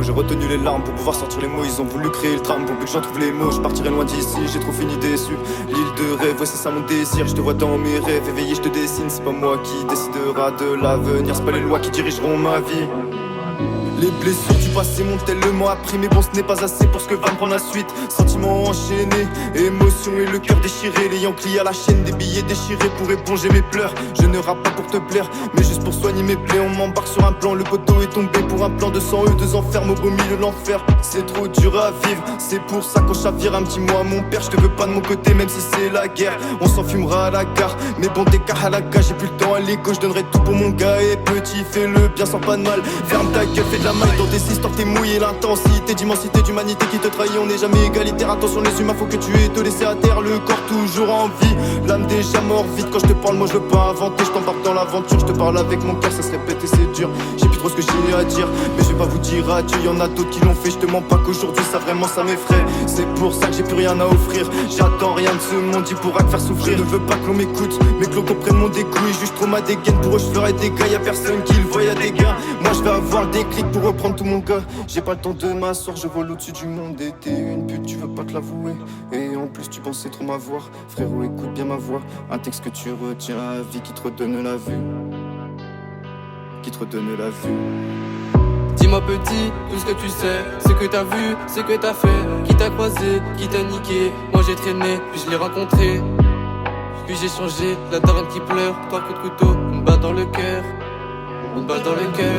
j'ai retenu les larmes pour pouvoir sortir les mots. Ils ont voulu créer le drame pour que j'en trouve les mots. Je partirai loin d'ici, j'ai trop fini déçu. L'île de rêve, ouais c'est ça mon désir. Je te vois dans mes rêves, éveillé je te dessine. C'est pas moi qui décidera de l'avenir, c'est pas les lois qui dirigeront ma vie. Les blessures du passé m'ont tellement appris, mais bon ce n'est pas assez pour ce que va me prendre la suite. Sentiments enchaînés, émotions et le cœur déchiré. Les Yankees à la chaîne, des billets déchirés pour éponger mes pleurs. Je ne rappe pas pour te plaire, mais juste pour soigner mes plaies. On m'embarque sur un plan, le poteau est tombé pour un plan de 100 eux, 2 enfermes au beau milieu de l'enfer. C'est trop dur à vivre, c'est pour ça qu'on chavire un petit mot à mon père. Je te veux pas de mon côté même si c'est la guerre. On s'enfumera à la gare, mais bon t'es à la gare. J'ai plus le temps à l'écho, je donnerai tout pour mon gars. Et petit fais le bien sans pas de mal. Ferme ta gueule, fais de la maille dans tes histoires, t'es mouillé. L'intensité d'immensité d'humanité qui te trahit. On n'est jamais égalitaire, attention les humains, faut que tu aies te laisser à terre. Le corps toujours en vie, l'âme déjà mort vite. Quand je te parle moi je veux pas inventer, je t'embarque dans l'aventure. Je te parle avec mon cœur, ça se répète et c'est dur. J'ai plus trop ce que j'ai à dire, mais je vais pas vous dire adieu. Y'en a d'autres qui l'ont fait, je te mens pas qu'aujourd'hui ça vraiment ça m'effraie. C'est pour ça que j'ai plus rien à offrir. J'attends rien de ce monde, il pourra te faire souffrir. Je ne veux pas que l'on m'écoute, mais que l'on comprenne mon découille. Juste trop ma dégaine, pour eux je ferai des gars. Y'a personne qui le voit, y'a des gars. Moi je vais avoir le déclic pour reprendre tout mon gars. J'ai pas le temps de m'asseoir, je vole au-dessus du monde. Et t'es une pute, tu veux pas te l'avouer. Et en plus tu pensais trop m'avoir. Frérot écoute bien ma voix. Un texte que tu retiens à vie, qui te redonne la vue. Qui te redonne la vue. Dis-moi petit, tout ce que tu sais, ce que t'as vu, ce que t'as fait, qui t'a croisé, qui t'a niqué. Moi j'ai traîné, puis je l'ai rencontré, puis j'ai changé. La daronne qui pleure, 3 coups de couteau, une balle dans le cœur, une balle dans le cœur.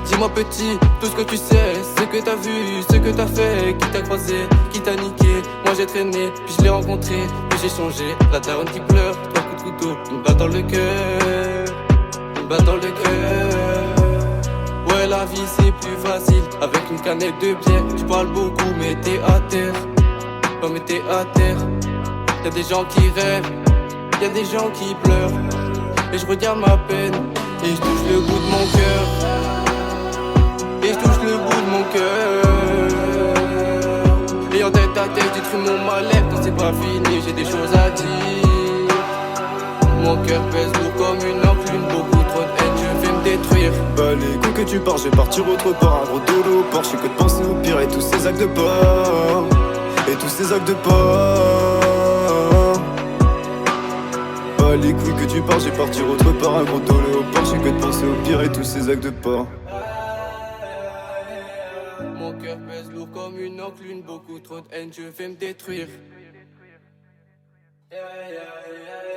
Dis-moi petit, tout ce que tu sais, ce que t'as vu, ce que t'as fait, qui t'a croisé, qui t'a niqué. Moi j'ai traîné, puis je l'ai rencontré, puis j'ai changé. La daronne qui pleure, 3 coups de couteau, une balle dans le cœur, une balle dans le cœur. Ouais la vie c'est plus facile avec une canette de bière. Tu parles beaucoup mais t'es à terre. Non mais t'es à terre. Y'a des gens qui rêvent, y'a des gens qui pleurent. Et je regarde ma peine et je touche le bout de mon cœur. Et je touche le bout de mon cœur. Et en tête à tête détruis mon mal-être. Non c'est pas fini, j'ai des choses à dire. Mon cœur pèse lourd comme une enclume. Beaucoup trop de haine, je vais me détruire. Bah les coups que tu pars, je vais partir autre part. Un gros dodo au port, je sais que de penser au pire. Et tous ces actes de peur, et tous ces actes de peur. Bah les couilles que tu pars, je vais partir autre part. Un gros dodo au port, je sais que de penser au pire. Et tous ces actes de peur. Mon cœur pèse lourd comme une enclume. Beaucoup trop de haine, je vais me détruire. Yeah, yeah, yeah.